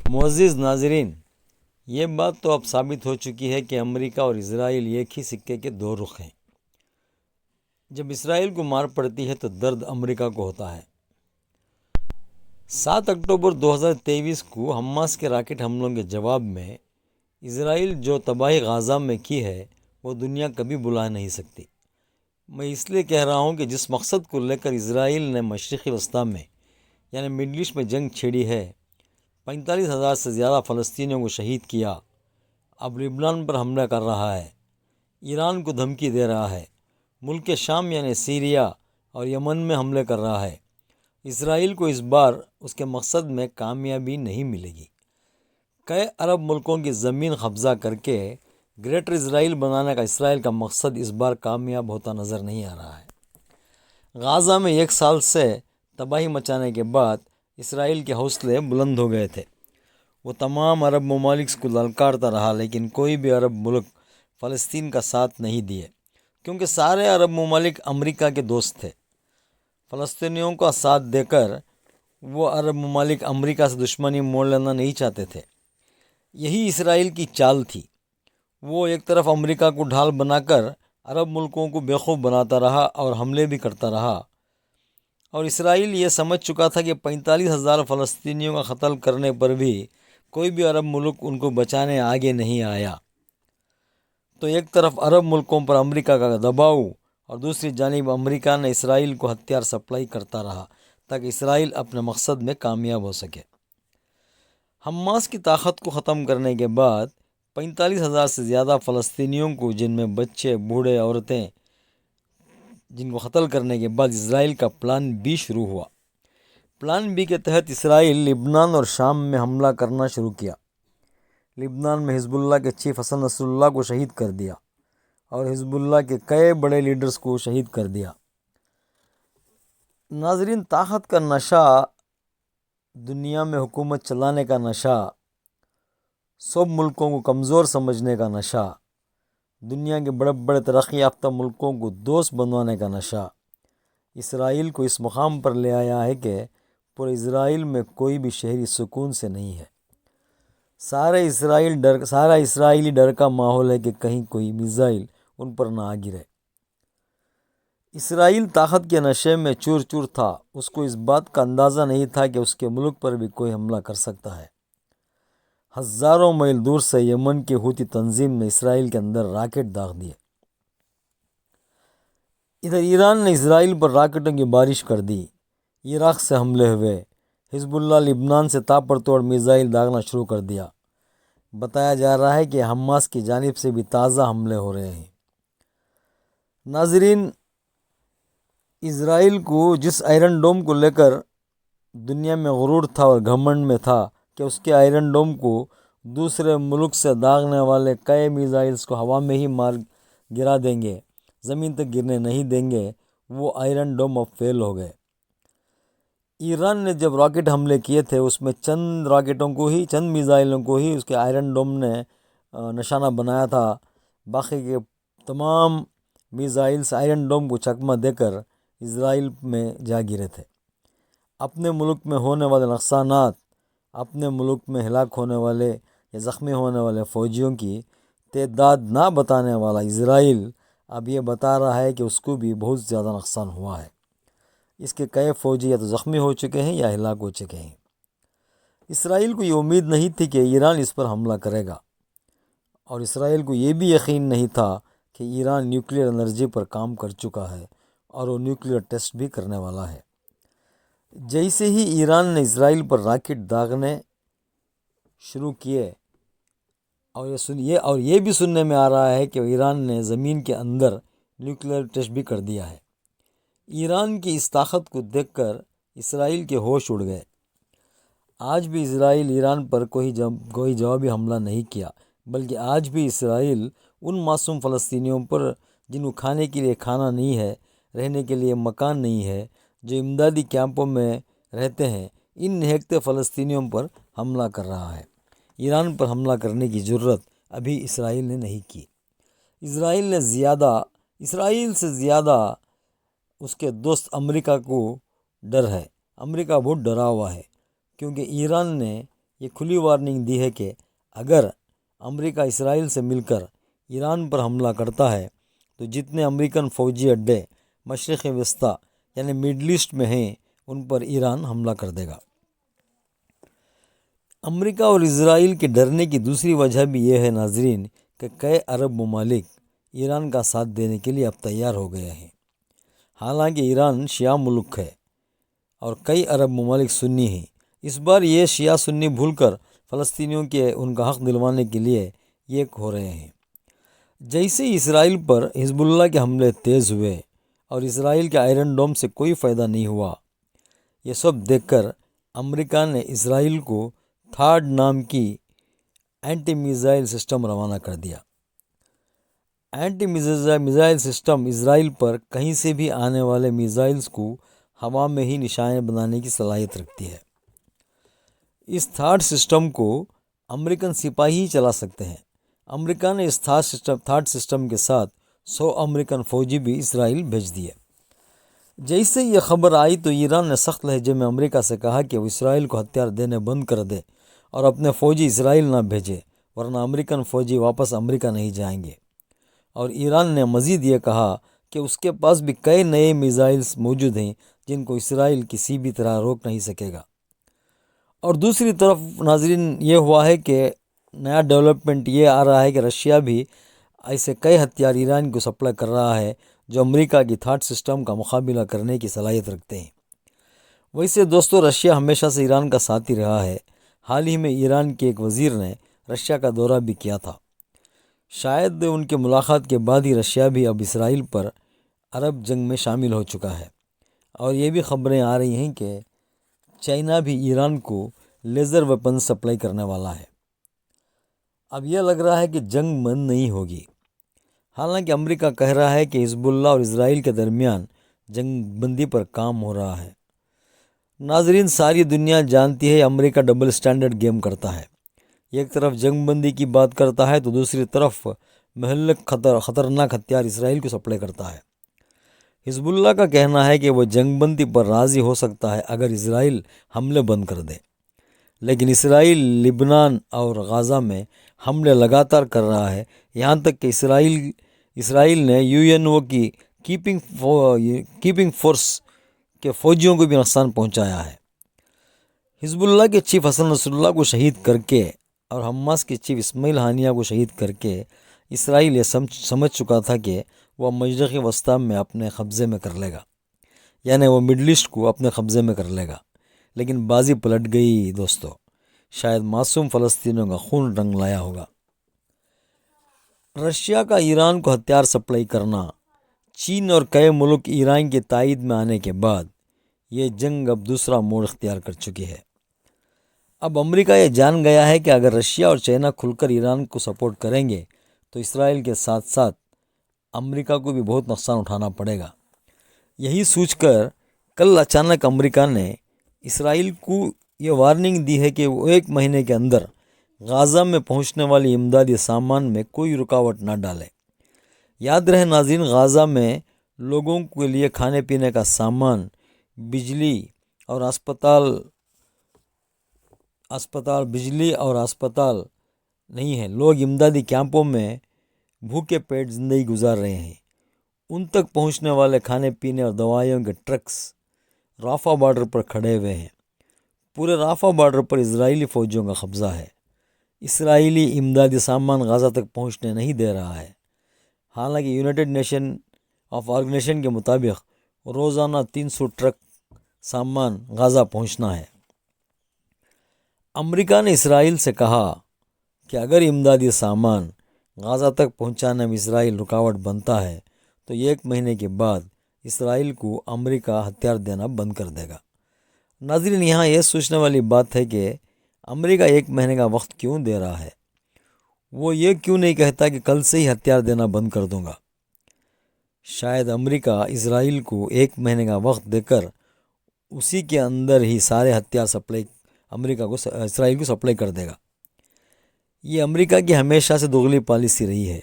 معزز ناظرین، یہ بات تو اب ثابت ہو چکی ہے کہ امریکہ اور اسرائیل ایک ہی سکے کے دو رخ ہیں۔ جب اسرائیل کو مار پڑتی ہے تو درد امریکہ کو ہوتا ہے۔ 7 اکتوبر 2023 کو حماس کے راکٹ حملوں کے جواب میں اسرائیل جو تباہی غزہ میں کی ہے وہ دنیا کبھی بلا نہیں سکتی۔ میں اس لیے کہہ رہا ہوں کہ جس مقصد کو لے کر اسرائیل نے مشرقی وسطیٰ میں یعنی مڈل ایسٹ میں جنگ چھیڑی ہے، 45,000 سے زیادہ فلسطینیوں کو شہید کیا، اب لبنان پر حملہ کر رہا ہے، ایران کو دھمکی دے رہا ہے، ملک شام یعنی سیریا اور یمن میں حملے کر رہا ہے، اسرائیل کو اس بار اس کے مقصد میں کامیابی نہیں ملے گی۔ کئی عرب ملکوں کی زمین قبضہ کر کے گریٹر اسرائیل بنانے کا اسرائیل کا مقصد اس بار کامیاب ہوتا نظر نہیں آ رہا ہے۔ غزہ میں 1 سال سے تباہی مچانے کے بعد اسرائیل کے حوصلے بلند ہو گئے تھے۔ وہ تمام عرب ممالک کو للکارتا رہا، لیکن کوئی بھی عرب ملک فلسطین کا ساتھ نہیں دیے، کیونکہ سارے عرب ممالک امریکہ کے دوست تھے۔ فلسطینیوں کا ساتھ دے کر وہ عرب ممالک امریکہ سے دشمنی موڑ لینا نہیں چاہتے تھے۔ یہی اسرائیل کی چال تھی۔ وہ ایک طرف امریکہ کو ڈھال بنا کر عرب ملکوں کو بیوقوف بناتا رہا اور حملے بھی کرتا رہا، اور اسرائیل یہ سمجھ چکا تھا کہ 45,000 فلسطینیوں کا قتل کرنے پر بھی کوئی بھی عرب ملک ان کو بچانے آگے نہیں آیا۔ تو ایک طرف عرب ملکوں پر امریکہ کا دباؤ اور دوسری جانب امریکہ نے اسرائیل کو ہتھیار سپلائی کرتا رہا تاکہ اسرائیل اپنے مقصد میں کامیاب ہو سکے۔ حماس کی طاقت کو ختم کرنے کے بعد 45,000 سے زیادہ فلسطینیوں کو، جن میں بچے، بوڑھے، عورتیں، جن کو قتل کرنے کے بعد اسرائیل کا پلان بی شروع ہوا۔ پلان بی کے تحت اسرائیل لبنان اور شام میں حملہ کرنا شروع کیا۔ لبنان میں حزب اللہ کے چیف حسن نصر اللہ کو شہید کر دیا اور حزب اللہ کے کئی بڑے لیڈرز کو شہید کر دیا۔ ناظرین، طاقت کا نشہ، دنیا میں حکومت چلانے کا نشہ، سب ملکوں کو کمزور سمجھنے کا نشہ، دنیا کے بڑے بڑے ترقی یافتہ ملکوں کو دوست بنوانے کا نشہ اسرائیل کو اس مقام پر لے آیا ہے کہ پورے اسرائیل میں کوئی بھی شہری سکون سے نہیں ہے۔ سارا اسرائیلی ڈر کا ماحول ہے کہ کہیں کوئی میزائل ان پر نہ آ گرے۔ اسرائیل طاقت کے نشے میں چور چور تھا۔ اس کو اس بات کا اندازہ نہیں تھا کہ اس کے ملک پر بھی کوئی حملہ کر سکتا ہے۔ ہزاروں میل دور سے یمن کی حوثی تنظیم نے اسرائیل کے اندر راکٹ داغ دیے۔ ادھر ایران نے اسرائیل پر راکٹوں کی بارش کر دی۔ عراق سے حملے ہوئے۔ حزب اللہ لبنان سے تاپڑ توڑ میزائل داغنا شروع کر دیا۔ بتایا جا رہا ہے کہ حماس کی جانب سے بھی تازہ حملے ہو رہے ہیں۔ ناظرین، اسرائیل کو جس آئرن ڈوم کو لے کر دنیا میں غرور تھا اور گھمنڈ میں تھا کہ اس کے آئرن ڈوم کو دوسرے ملک سے داغنے والے کئی میزائلز کو ہوا میں ہی مار گرا دیں گے، زمین تک گرنے نہیں دیں گے، وہ آئرن ڈوم اب فیل ہو گئے۔ ایران نے جب راکٹ حملے کیے تھے اس میں چند راکٹوں کو ہی، چند میزائلوں کو ہی اس کے آئرن ڈوم نے نشانہ بنایا تھا۔ باقی کے تمام میزائلز آئرن ڈوم کو چکمہ دے کر اسرائیل میں جا گرے تھے۔ اپنے ملک میں ہونے والے نقصانات، اپنے ملک میں ہلاک ہونے والے یا زخمی ہونے والے فوجیوں کی تعداد نہ بتانے والا اسرائیل اب یہ بتا رہا ہے کہ اس کو بھی بہت زیادہ نقصان ہوا ہے۔ اس کے کئی فوجی یا تو زخمی ہو چکے ہیں یا ہلاک ہو چکے ہیں۔ اسرائیل کو یہ امید نہیں تھی کہ ایران اس پر حملہ کرے گا، اور اسرائیل کو یہ بھی یقین نہیں تھا کہ ایران نیوکلیر انرجی پر کام کر چکا ہے اور وہ نیوکلیر ٹیسٹ بھی کرنے والا ہے۔ جیسے ہی ایران نے اسرائیل پر راکٹ داغنے شروع کیے، اور یہ بھی سننے میں آ رہا ہے کہ ایران نے زمین کے اندر نیوکلیر ٹیسٹ بھی کر دیا ہے۔ ایران کی اس طاقت کو دیکھ کر اسرائیل کے ہوش اڑ گئے۔ آج بھی اسرائیل ایران پر کوئی جوابی حملہ نہیں کیا، بلکہ آج بھی اسرائیل ان معصوم فلسطینیوں پر جن کو کھانے کے لیے کھانا نہیں ہے، رہنے کے لیے مکان نہیں ہے، جو امدادی کیمپوں میں رہتے ہیں، ان نہکتے فلسطینیوں پر حملہ کر رہا ہے۔ ایران پر حملہ کرنے کی جرت ابھی اسرائیل نے نہیں کی۔ اسرائیل سے زیادہ اس کے دوست امریکہ کو ڈر ہے۔ امریکہ بہت ڈرا ہوا ہے، کیونکہ ایران نے یہ کھلی وارننگ دی ہے کہ اگر امریکہ اسرائیل سے مل کر ایران پر حملہ کرتا ہے تو جتنے امریکن فوجی اڈے مشرق وسطی یعنی مڈل ایسٹ میں ہیں ان پر ایران حملہ کر دے گا۔ امریکہ اور اسرائیل کے ڈرنے کی دوسری وجہ بھی یہ ہے ناظرین کہ کئی عرب ممالک ایران کا ساتھ دینے کے لیے اب تیار ہو گئے ہیں۔ حالانکہ ایران شیعہ ملک ہے اور کئی عرب ممالک سنی ہیں، اس بار یہ شیعہ سنی بھول کر فلسطینیوں کے ان کا حق دلوانے کے لیے ایک ہو رہے ہیں۔ جیسے ہی اسرائیل پر حزب اللہ کے حملے تیز ہوئے اور اسرائیل کے آئرن ڈوم سے کوئی فائدہ نہیں ہوا، یہ سب دیکھ کر امریکہ نے اسرائیل کو تھاڈ نام کی اینٹی میزائل سسٹم روانہ کر دیا۔ اینٹی میزائل سسٹم اسرائیل پر کہیں سے بھی آنے والے میزائلز کو ہوا میں ہی نشانے بنانے کی صلاحیت رکھتی ہے۔ اس تھاڈ سسٹم کو امریکن سپاہی ہی چلا سکتے ہیں۔ امریکہ نے اس تھاڈ سسٹم کے ساتھ 100 امریکن فوجی بھی اسرائیل بھیج دیے۔ جیسے یہ خبر آئی تو ایران نے سخت لہجے میں امریکہ سے کہا کہ وہ اسرائیل کو ہتھیار دینے بند کر دے اور اپنے فوجی اسرائیل نہ بھیجے، ورنہ امریکن فوجی واپس امریکہ نہیں جائیں گے۔ اور ایران نے مزید یہ کہا کہ اس کے پاس بھی کئی نئے میزائلز موجود ہیں جن کو اسرائیل کسی بھی طرح روک نہیں سکے گا۔ اور دوسری طرف ناظرین یہ ہوا ہے کہ نیا ڈیولپمنٹ یہ آ رہا ہے کہ رشیا بھی ایسے کئی ہتھیار ایران کو سپلائی کر رہا ہے جو امریکہ کی تھاڈ سسٹم کا مقابلہ کرنے کی صلاحیت رکھتے ہیں۔ ویسے دوستو، رشیا ہمیشہ سے ایران کا ساتھی رہا ہے۔ حال ہی میں ایران کے ایک وزیر نے رشیا کا دورہ بھی کیا تھا۔ شاید ان کے ملاقات کے بعد ہی رشیا بھی اب اسرائیل پر عرب جنگ میں شامل ہو چکا ہے، اور یہ بھی خبریں آ رہی ہیں کہ چائنا بھی ایران کو لیزر ویپن سپلائی کرنے والا ہے۔ اب یہ لگ رہا ہے کہ جنگ بند نہیں ہوگی۔ حالانکہ امریکہ کہہ رہا ہے کہ حزب اللہ اور اسرائیل کے درمیان جنگ بندی پر کام ہو رہا ہے۔ ناظرین، ساری دنیا جانتی ہے امریکہ ڈبل سٹینڈرڈ گیم کرتا ہے۔ ایک طرف جنگ بندی کی بات کرتا ہے تو دوسری طرف مہلک خطرناک ہتھیار اسرائیل کو سپلائی کرتا ہے۔ حزب اللہ کا کہنا ہے کہ وہ جنگ بندی پر راضی ہو سکتا ہے اگر اسرائیل حملے بند کر دے، لیکن اسرائیل لبنان اور غزہ میں حملے لگاتار کر رہا ہے، یہاں تک کہ اسرائیل نے UNO کی کیپنگ فورس کے فوجیوں کو بھی نقصان پہنچایا ہے۔ حزب اللہ کے چیف حسن نصر اللہ کو شہید کر کے اور حماس کے چیف اسماعیل ہانیہ کو شہید کر کے اسرائیل یہ سمجھ چکا تھا کہ وہ مشرق وسطی میں اپنے قبضے میں کر لے گا، یعنی وہ مڈل ایسٹ کو اپنے قبضے میں کر لے گا۔ لیکن بازی پلٹ گئی دوستو، شاید معصوم فلسطینیوں کا خون رنگ لایا ہوگا۔ رشیا کا ایران کو ہتھیار سپلائی کرنا، چین اور کئی ملک ایران کی تائید میں آنے کے بعد یہ جنگ اب دوسرا موڑ اختیار کر چکی ہے۔ اب امریکہ یہ جان گیا ہے کہ اگر رشیا اور چائنا کھل کر ایران کو سپورٹ کریں گے تو اسرائیل کے ساتھ ساتھ امریکہ کو بھی بہت نقصان اٹھانا پڑے گا۔ یہی سوچ کر کل اچانک امریکہ نے اسرائیل کو یہ وارننگ دی ہے کہ وہ 1 مہینے کے اندر غزہ میں پہنچنے والی امدادی سامان میں کوئی رکاوٹ نہ ڈالے۔ یاد رہے ناظرین، غزہ میں لوگوں کے لیے کھانے پینے کا سامان، بجلی اور اسپتال نہیں ہے۔ لوگ امدادی کیمپوں میں بھوکے پیٹ زندگی گزار رہے ہیں۔ ان تک پہنچنے والے کھانے پینے اور دوائیوں کے ٹرکس رافah بارڈر پر کھڑے ہوئے ہیں۔ پورے رافah بارڈر پر اسرائیلی فوجیوں کا قبضہ ہے۔ اسرائیلی امدادی سامان غزہ تک پہنچنے نہیں دے رہا ہے۔ حالانکہ یونائٹڈ نیشن آرگنائزیشن کے مطابق روزانہ 300 ٹرک سامان غزہ پہنچنا ہے۔ امریکہ نے اسرائیل سے کہا کہ اگر امدادی سامان غزہ تک پہنچانے میں اسرائیل رکاوٹ بنتا ہے تو 1 مہینے کے بعد اسرائیل کو امریکہ ہتھیار دینا بند کر دے گا۔ ناظرین، یہاں یہ سوچنے والی بات ہے کہ امریکہ 1 مہینے کا وقت کیوں دے رہا ہے؟ وہ یہ کیوں نہیں کہتا کہ کل سے ہی ہتھیار دینا بند کر دوں گا؟ شاید امریکہ اسرائیل کو 1 مہینے کا وقت دے کر اسی کے اندر ہی سارے ہتھیار اسرائیل کو سپلائی کر دے گا۔ یہ امریکہ کی ہمیشہ سے دوغلی پالیسی رہی ہے۔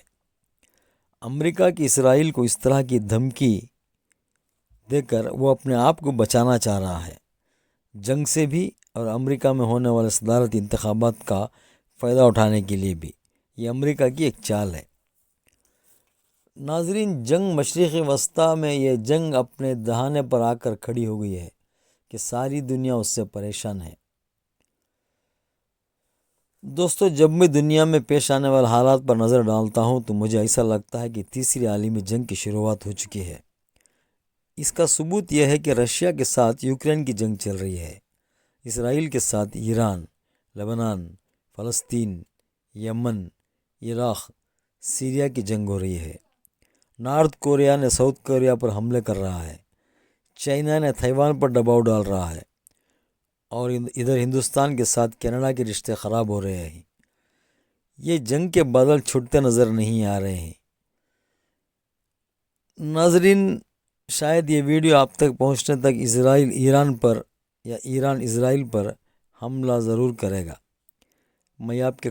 امریکہ کی اسرائیل کو اس طرح کی دھمکی دے کر وہ اپنے آپ کو بچانا چاہ رہا ہے، جنگ سے بھی اور امریکہ میں ہونے والے صدارتی انتخابات کا فائدہ اٹھانے کے لیے بھی۔ یہ امریکہ کی ایک چال ہے۔ ناظرین، جنگ مشرق وسطیٰ میں یہ جنگ اپنے دہانے پر آ کر کھڑی ہو گئی ہے کہ ساری دنیا اس سے پریشان ہے۔ دوستو، جب میں دنیا میں پیش آنے والے حالات پر نظر ڈالتا ہوں تو مجھے ایسا لگتا ہے کہ تیسری عالمی جنگ کی شروعات ہو چکی ہے۔ اس کا ثبوت یہ ہے کہ رشیا کے ساتھ یوکرین کی جنگ چل رہی ہے، اسرائیل کے ساتھ ایران، لبنان، فلسطین، یمن، عراق، سیریا کی جنگ ہو رہی ہے۔ نارتھ کوریا نے ساؤتھ کوریا پر حملے کر رہا ہے، چائنا نے تائیوان پر دباؤ ڈال رہا ہے، اور ادھر ہندوستان کے ساتھ کینیڈا کے رشتے خراب ہو رہے ہیں۔ یہ جنگ کے بادل چھٹتے نظر نہیں آ رہے ہیں۔ ناظرین، شاید یہ ویڈیو آپ تک پہنچنے تک اسرائیل ایران پر یا ایران اسرائیل پر حملہ ضرور کرے گا۔ میں آپ کے